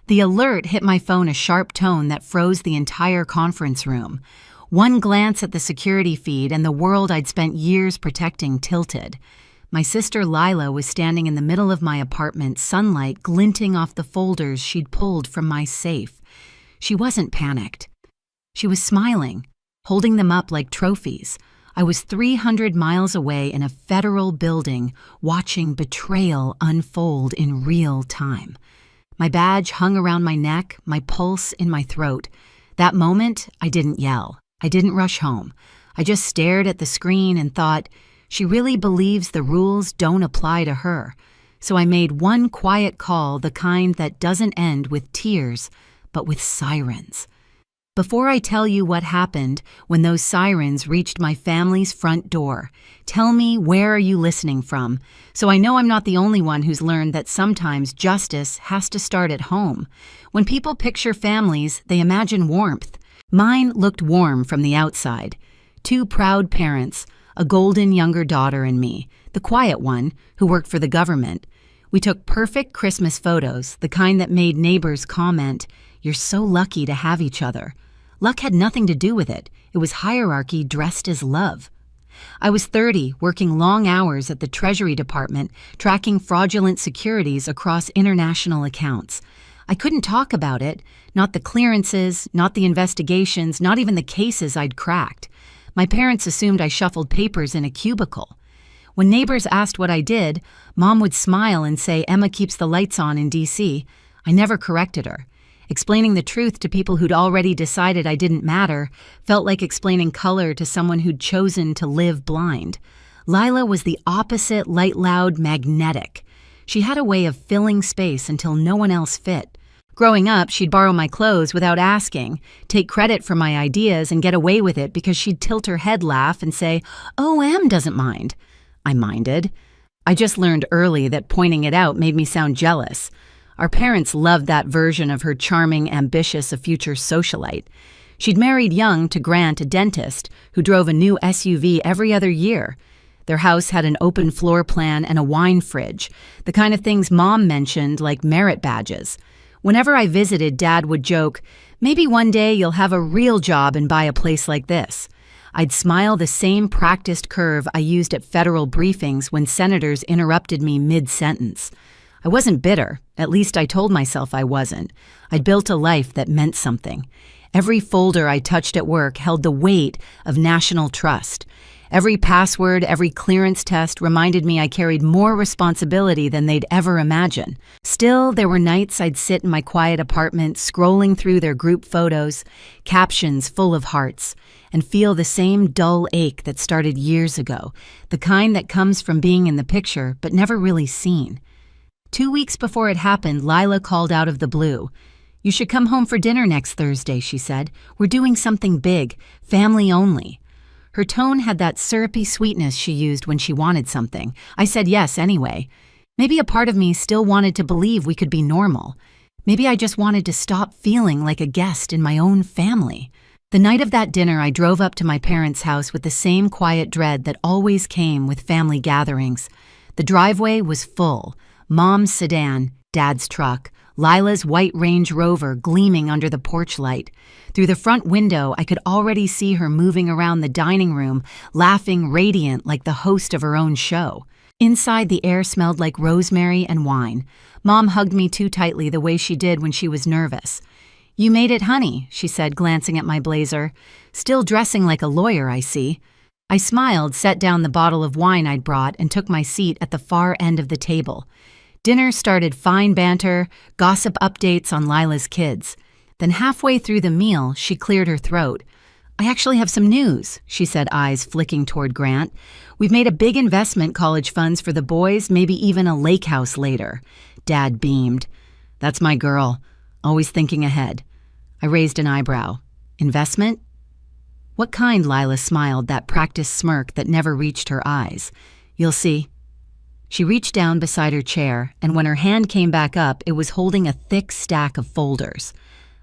The alert hit my phone a sharp tone that froze the entire conference room. One glance at the security feed and the world I'd spent years protecting tilted. My sister Lila was standing in the middle of my apartment, sunlight glinting off the folders she'd pulled from my safe. She wasn't panicked. She was smiling, holding them up like trophies. I was 300 miles away in a federal building, watching betrayal unfold in real time. My badge hung around my neck, my pulse in my throat. That moment, I didn't yell. I didn't rush home. I just stared at the screen and thought, she really believes the rules don't apply to her. So I made one quiet call, the kind that doesn't end with tears, but with sirens. Before I tell you what happened when those sirens reached my family's front door, tell me, where are you listening from? So I know I'm not the only one who's learned that sometimes justice has to start at home. When people picture families, they imagine warmth. Mine looked warm from the outside. 2 proud parents, a golden younger daughter and me, the quiet one, who worked for the government. We took perfect Christmas photos, the kind that made neighbors comment, "You're so lucky to have each other." Luck had nothing to do with it. It was hierarchy dressed as love. I was 30, working long hours at the Treasury Department, tracking fraudulent securities across international accounts. I couldn't talk about it, not the clearances, not the investigations, not even the cases I'd cracked. My parents assumed I shuffled papers in a cubicle. When neighbors asked what I did, Mom would smile and say Emma keeps the lights on in D.C. I never corrected her. Explaining the truth to people who'd already decided I didn't matter felt like explaining color to someone who'd chosen to live blind. Lila was the opposite, light, loud, magnetic. She had a way of filling space until no one else fit. Growing up, she'd borrow my clothes without asking, take credit for my ideas, and get away with it because she'd tilt her head, laugh, and say, "Oh, Em doesn't mind." I minded. I just learned early that pointing it out made me sound jealous. Our parents loved that version of her charming, ambitious, a future socialite. She'd married young to Grant, a dentist, who drove a new SUV every other year. Their house had an open floor plan and a wine fridge, the kind of things Mom mentioned like merit badges. Whenever I visited, Dad would joke, "Maybe one day you'll have a real job and buy a place like this." I'd smile the same practiced curve I used at federal briefings when senators interrupted me mid-sentence. I wasn't bitter, at least I told myself I wasn't. I'd built a life that meant something. Every folder I touched at work held the weight of national trust. Every password, every clearance test reminded me I carried more responsibility than they'd ever imagine. Still, there were nights I'd sit in my quiet apartment, scrolling through their group photos, captions full of hearts, and feel the same dull ache that started years ago, the kind that comes from being in the picture but never really seen. 2 weeks before it happened, Lila called out of the blue. "You should come home for dinner next Thursday," she said. "We're doing something big, family only." Her tone had that syrupy sweetness she used when she wanted something. I said yes anyway. Maybe a part of me still wanted to believe we could be normal. Maybe I just wanted to stop feeling like a guest in my own family. The night of that dinner, I drove up to my parents' house with the same quiet dread that always came with family gatherings. The driveway was full. Mom's sedan, Dad's truck, Lila's white Range Rover gleaming under the porch light. Through the front window, I could already see her moving around the dining room, laughing radiant like the host of her own show. Inside, the air smelled like rosemary and wine. Mom hugged me too tightly the way she did when she was nervous. "You made it, honey," she said, glancing at my blazer. "Still dressing like a lawyer, I see." I smiled, set down the bottle of wine I'd brought, and took my seat at the far end of the table. Dinner started fine banter, gossip updates on Lila's kids. Then halfway through the meal, she cleared her throat. "I actually have some news," she said, eyes flicking toward Grant. "We've made a big investment, college funds for the boys, maybe even a lake house later." Dad beamed. "That's my girl, always thinking ahead." I raised an eyebrow. "Investment?" "What kind?" Lila smiled, that practiced smirk that never reached her eyes. "You'll see." She reached down beside her chair, and when her hand came back up, it was holding a thick stack of folders.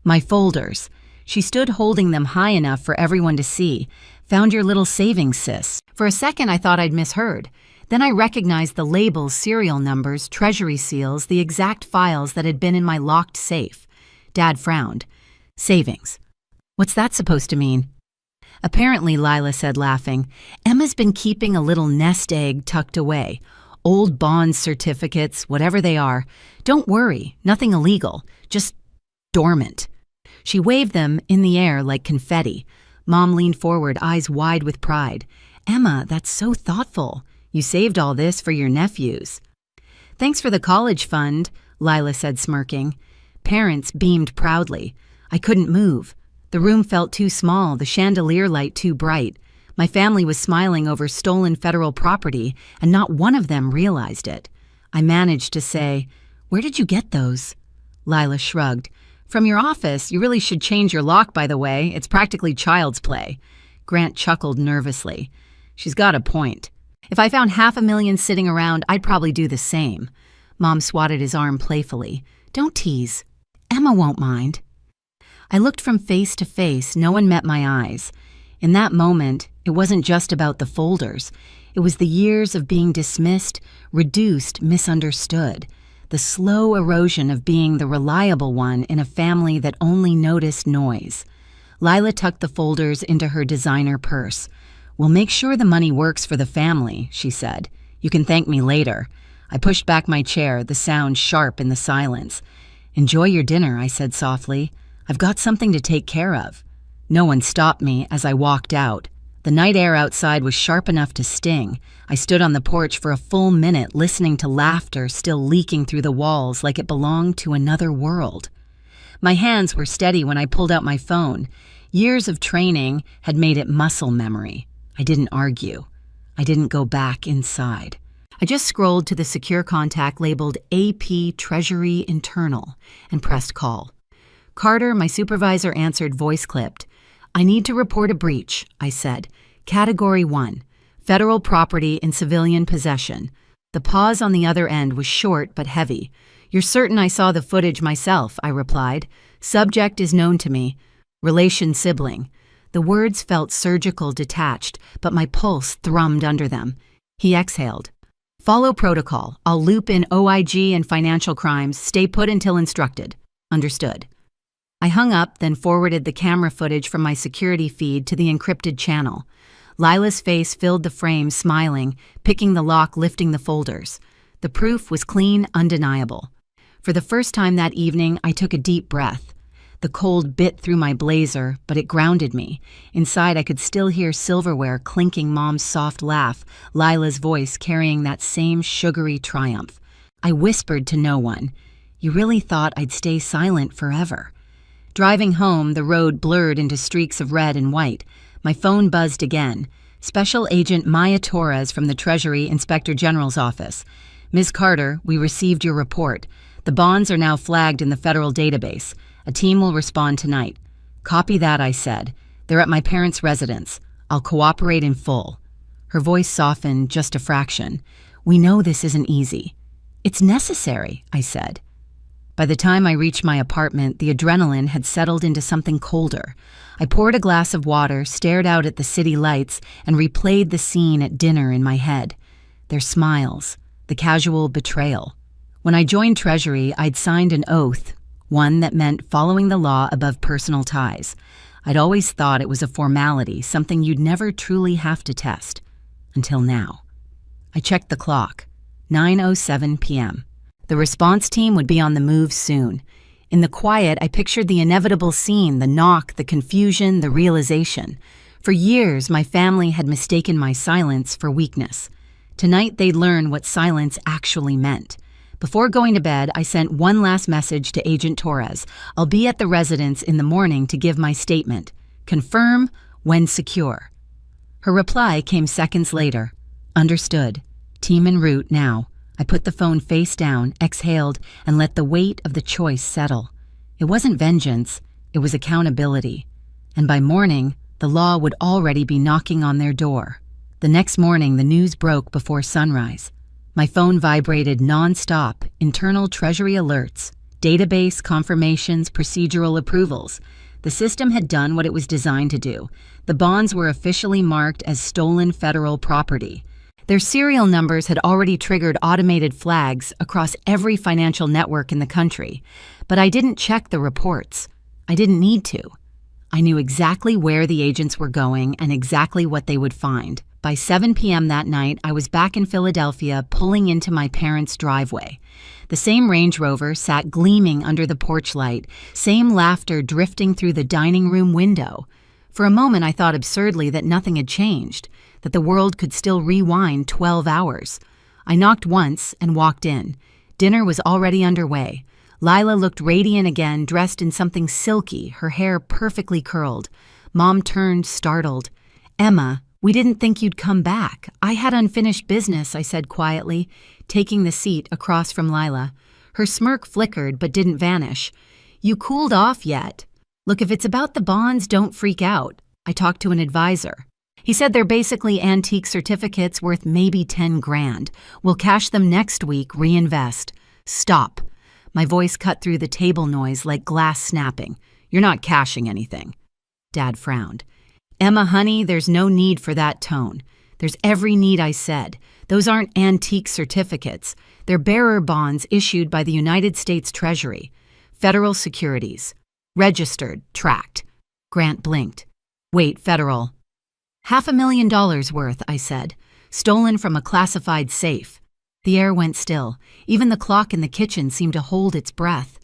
My folders. She stood holding them high enough for everyone to see. "Found your little savings, sis." For a second, I thought I'd misheard. Then I recognized the labels, serial numbers, Treasury seals, the exact files that had been in my locked safe. Dad frowned. Savings. What's that supposed to mean? Apparently, Lila said, laughing, Emma's been keeping a little nest egg tucked away. Old bond certificates, whatever they are. Don't worry, nothing illegal, just dormant. She waved them in the air like confetti. Mom leaned forward, eyes wide with pride. Emma, that's so thoughtful. You saved all this for your nephews. Thanks for the college fund, Lila said, smirking. Parents beamed proudly. I couldn't move. The room felt too small, the chandelier light too bright. My family was smiling over stolen federal property, and not one of them realized it. I managed to say, Where did you get those? Lila shrugged. From your office. You really should change your lock, by the way. It's practically child's play. Grant chuckled nervously. She's got a point. If I found $500,000 sitting around, I'd probably do the same. Mom swatted his arm playfully. Don't tease. Emma won't mind. I looked from face to face. No one met my eyes. In that moment, it wasn't just about the folders. It was the years of being dismissed, reduced, misunderstood. The slow erosion of being the reliable one in a family that only noticed noise. Lila tucked the folders into her designer purse. We'll make sure the money works for the family, she said. You can thank me later. I pushed back my chair, the sound sharp in the silence. Enjoy your dinner, I said softly. I've got something to take care of. No one stopped me as I walked out. The night air outside was sharp enough to sting. I stood on the porch for a full minute, listening to laughter still leaking through the walls like it belonged to another world. My hands were steady when I pulled out my phone. Years of training had made it muscle memory. I didn't argue. I didn't go back inside. I just scrolled to the secure contact labeled AP Treasury Internal and pressed call. Carter, my supervisor, answered voice-clipped. I need to report a breach, I said. Category 1, federal property in civilian possession. The pause on the other end was short but heavy. You're certain I saw the footage myself, I replied. Subject is known to me. Relation sibling. The words felt surgical, detached, but my pulse thrummed under them. He exhaled. Follow protocol. I'll loop in OIG and financial crimes. Stay put until instructed. Understood. I hung up, then forwarded the camera footage from my security feed to the encrypted channel. Lila's face filled the frame, smiling, picking the lock, lifting the folders. The proof was clean, undeniable. For the first time that evening, I took a deep breath. The cold bit through my blazer, but it grounded me. Inside, I could still hear silverware clinking, Mom's soft laugh, Lila's voice carrying that same sugary triumph. I whispered to no one. You really thought I'd stay silent forever. Driving home, the road blurred into streaks of red and white. My phone buzzed again. Special Agent Maya Torres from the Treasury Inspector General's office. Ms. Carter, we received your report. The bonds are now flagged in the federal database. A team will respond tonight. Copy that, I said. They're at my parents' residence. I'll cooperate in full. Her voice softened just a fraction. We know this isn't easy. It's necessary, I said. By the time I reached my apartment, the adrenaline had settled into something colder. I poured a glass of water, stared out at the city lights, and replayed the scene at dinner in my head. Their smiles, the casual betrayal. When I joined Treasury, I'd signed an oath, one that meant following the law above personal ties. I'd always thought it was a formality, something you'd never truly have to test. Until now. I checked the clock. 9:07 p.m. The response team would be on the move soon. In the quiet, I pictured the inevitable scene, the knock, the confusion, the realization. For years, my family had mistaken my silence for weakness. Tonight, they'd learn what silence actually meant. Before going to bed, I sent one last message to Agent Torres. I'll be at the residence in the morning to give my statement. Confirm when secure. Her reply came seconds later. Understood. Team en route now. I put the phone face down, exhaled, and let the weight of the choice settle. It wasn't vengeance, it was accountability. And by morning, the law would already be knocking on their door. The next morning, the news broke before sunrise. My phone vibrated non-stop, internal Treasury alerts, database confirmations, procedural approvals. The system had done what it was designed to do. The bonds were officially marked as stolen federal property. Their serial numbers had already triggered automated flags across every financial network in the country, but I didn't check the reports. I didn't need to. I knew exactly where the agents were going and exactly what they would find. By 7 p.m. that night, I was back in Philadelphia, pulling into my parents' driveway. The same Range Rover sat gleaming under the porch light, same laughter drifting through the dining room window. For a moment, I thought absurdly that nothing had changed, that the world could still rewind 12 hours. I knocked once and walked in. Dinner was already underway. Lila looked radiant again, dressed in something silky, her hair perfectly curled. Mom turned, startled. "Emma, we didn't think you'd come back. I had unfinished business," I said quietly, taking the seat across from Lila. Her smirk flickered but didn't vanish. "You cooled off yet? Look, if it's about the bonds, don't freak out." I talked to an advisor. He said they're basically antique certificates worth maybe 10 grand. We'll cash them next week, reinvest. "Stop." My voice cut through the table noise like glass snapping. "You're not cashing anything." Dad frowned. "Emma, honey, there's no need for that tone. There's every need I said. Those aren't antique certificates. They're bearer bonds issued by the United States Treasury. Federal Securities. Registered, tracked." Grant blinked. "Wait, federal." $500,000 worth, I said. "Stolen from a classified safe." The air went still. Even the clock in the kitchen seemed to hold its breath.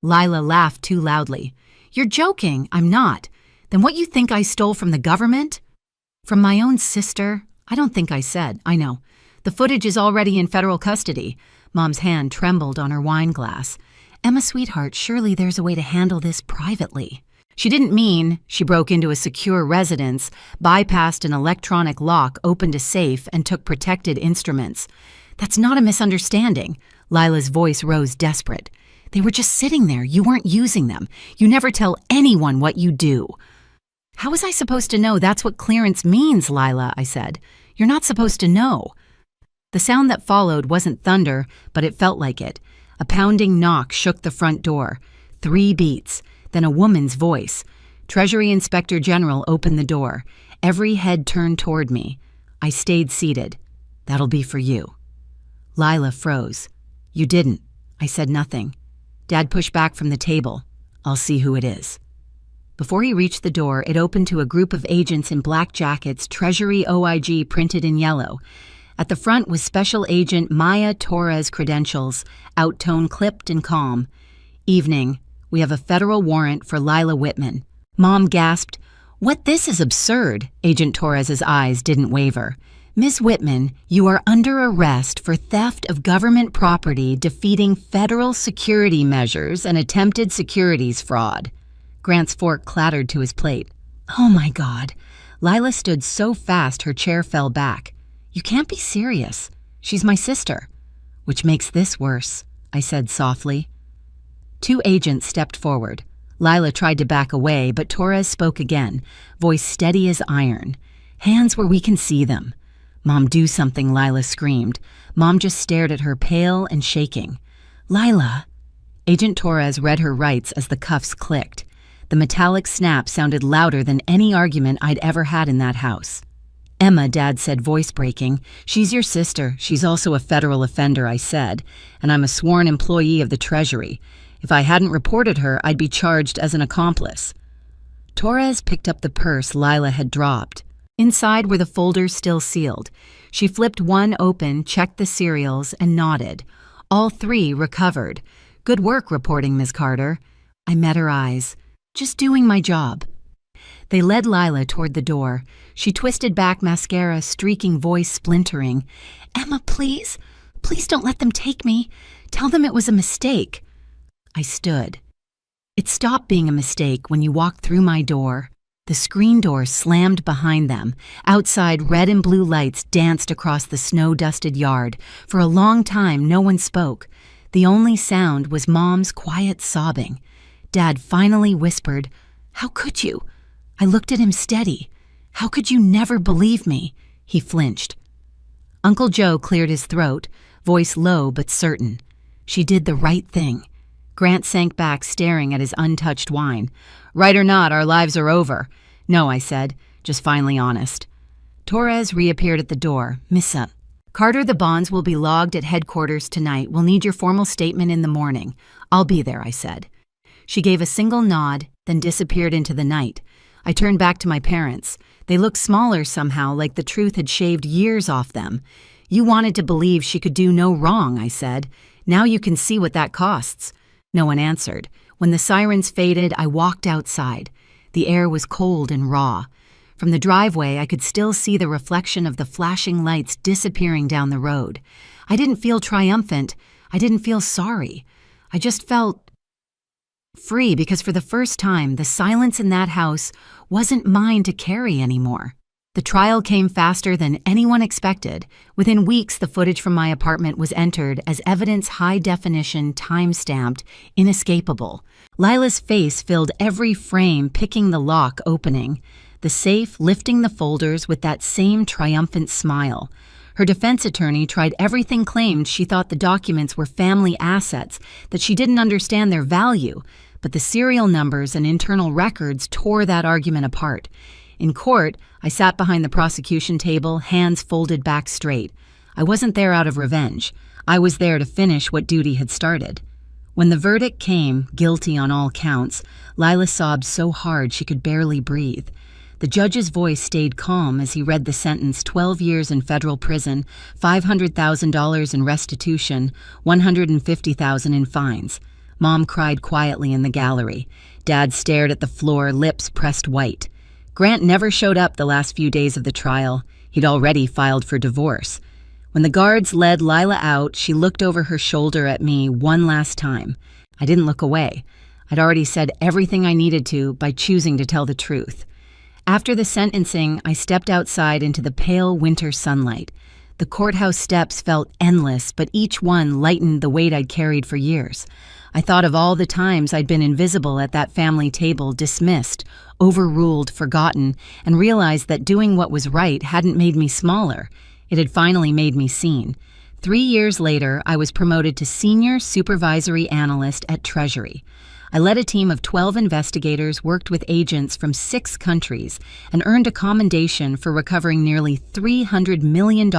Lila laughed too loudly. "You're joking." "I'm not." "Then what you think I stole from the government?" "From my own sister?" "I don't think I said." "I know. The footage is already in federal custody." Mom's hand trembled on her wine glass. "Emma, sweetheart, surely there's a way to handle this privately." She didn't mean she broke into a secure residence, bypassed an electronic lock, opened a safe, and took protected instruments. "That's not a misunderstanding." Lila's voice rose desperate. "They were just sitting there. You weren't using them. You never tell anyone what you do." "How was I supposed to know that's what clearance means, Lila?" I said. "You're not supposed to know." The sound that followed wasn't thunder, but it felt like it. A pounding knock shook the front door. 3 beats. Then a woman's voice. Treasury Inspector General opened the door. Every head turned toward me. I stayed seated. "That'll be for you." Lila froze. "You didn't." I said nothing. Dad pushed back from the table. "I'll see who it is." Before he reached the door, it opened to a group of agents in black jackets, Treasury OIG printed in yellow. At the front was Special Agent Maya Torres' credentials, outtone clipped and calm. "Evening. We have a federal warrant for Lila Whitman." Mom gasped. "What? This is absurd." Agent Torres's eyes didn't waver. "Ms. Whitman, you are under arrest for theft of government property, defeating federal security measures, and attempted securities fraud." Grant's fork clattered to his plate. "Oh my God." Lila stood so fast her chair fell back. "You can't be serious. She's my sister." "Which makes this worse," I said softly. 2 agents stepped forward. Lila tried to back away, but Torres spoke again, voice steady as iron. "Hands where we can see them." "Mom, do something," Lila screamed. Mom just stared at her, pale and shaking. "Lila." Agent Torres read her rights as the cuffs clicked. The metallic snap sounded louder than any argument I'd ever had in that house. "Emma," Dad said, voice breaking. "She's your sister. She's also a federal offender," I said, "and I'm a sworn employee of the Treasury. If I hadn't reported her, I'd be charged as an accomplice." Torres picked up the purse Lila had dropped. Inside were the folders still sealed. She flipped one open, checked the serials, and nodded. All 3 recovered. "Good work reporting, Ms. Carter." I met her eyes. "Just doing my job." They led Lila toward the door. She twisted back, mascara streaking, voice splintering. "Emma, please. Please don't let them take me. Tell them it was a mistake." I stood. It stopped being a mistake when you walked through my door. The screen door slammed behind them. Outside, red and blue lights danced across the snow-dusted yard. For a long time, no one spoke. The only sound was Mom's quiet sobbing. Dad finally whispered, "How could you?" I looked at him steady. "How could you never believe me?" He flinched. Uncle Joe cleared his throat, voice low but certain. "She did the right thing." Grant sank back, staring at his untouched wine. "Right or not, our lives are over." "No," I said, just finally honest. Torres reappeared at the door. "Missa, Carter, the bonds will be logged at headquarters tonight. We'll need your formal statement in the morning. I'll be there, I said. She gave a single nod, then disappeared into the night. I turned back to my parents. They looked smaller somehow, like the truth had shaved years off them. You wanted to believe she could do no wrong, I said. Now you can see what that costs. No one answered. When the sirens faded, I walked outside. The air was cold and raw. From the driveway, I could still see the reflection of the flashing lights disappearing down the road. I didn't feel triumphant. I didn't feel sorry. I just felt free, because for the first time, the silence in that house wasn't mine to carry anymore. The trial came faster than anyone expected. Within weeks, the footage from my apartment was entered as evidence, high definition, time-stamped, inescapable. Lila's face filled every frame, picking the lock opening, the safe lifting the folders with that same triumphant smile. Her defense attorney tried everything, claimed she thought the documents were family assets, that she didn't understand their value, but the serial numbers and internal records tore that argument apart. In court, I sat behind the prosecution table, hands folded back straight. I wasn't there out of revenge. I was there to finish what duty had started. When the verdict came, guilty on all counts, Lila sobbed so hard she could barely breathe. The judge's voice stayed calm as he read the sentence: 12 years in federal prison, $500,000 in restitution, $150,000 in fines. Mom cried quietly in the gallery. Dad stared at the floor, lips pressed white. Grant never showed up the last few days of the trial. He'd already filed for divorce. When the guards led Lila out, she looked over her shoulder at me one last time. I didn't look away. I'd already said everything I needed to by choosing to tell the truth. After the sentencing, I stepped outside into the pale winter sunlight. The courthouse steps felt endless, but each one lightened the weight I'd carried for years. I thought of all the times I'd been invisible at that family table, dismissed, overruled, forgotten, and realized that doing what was right hadn't made me smaller. It had finally made me seen. 3 years later, I was promoted to Senior Supervisory Analyst at Treasury. I led a team of 12 investigators, worked with agents from 6 countries, and earned a commendation for recovering nearly $300 million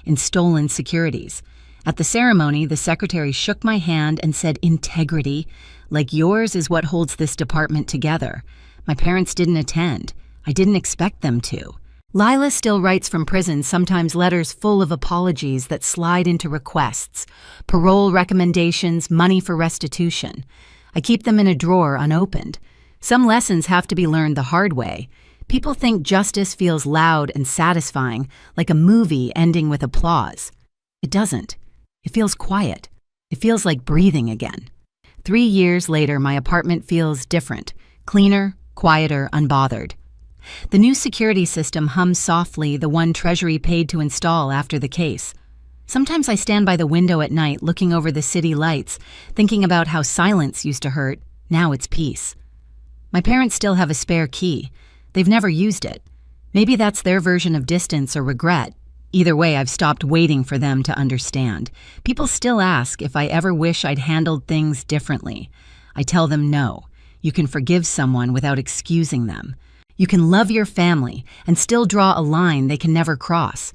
in stolen securities. At the ceremony, the secretary shook my hand and said, "Integrity, like yours, is what holds this department together." My parents didn't attend. I didn't expect them to. Lila still writes from prison, sometimes letters full of apologies that slide into requests, parole recommendations, money for restitution. I keep them in a drawer unopened. Some lessons have to be learned the hard way. People think justice feels loud and satisfying, like a movie ending with applause. It doesn't. It feels quiet. It feels like breathing again. 3 years later, my apartment feels different, cleaner, quieter, unbothered. The new security system hums softly, the one Treasury paid to install after the case. Sometimes I stand by the window at night looking over the city lights, thinking about how silence used to hurt. Now it's peace. My parents still have a spare key. They've never used it. Maybe that's their version of distance or regret. Either way, I've stopped waiting for them to understand. People still ask if I ever wish I'd handled things differently. I tell them no. You can forgive someone without excusing them. You can love your family and still draw a line they can never cross.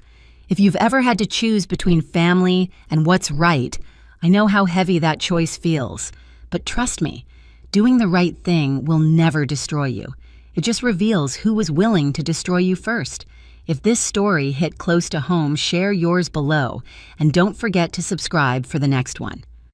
If you've ever had to choose between family and what's right, I know how heavy that choice feels. But trust me, doing the right thing will never destroy you. It just reveals who was willing to destroy you first. If this story hit close to home, share yours below, and don't forget to subscribe for the next one.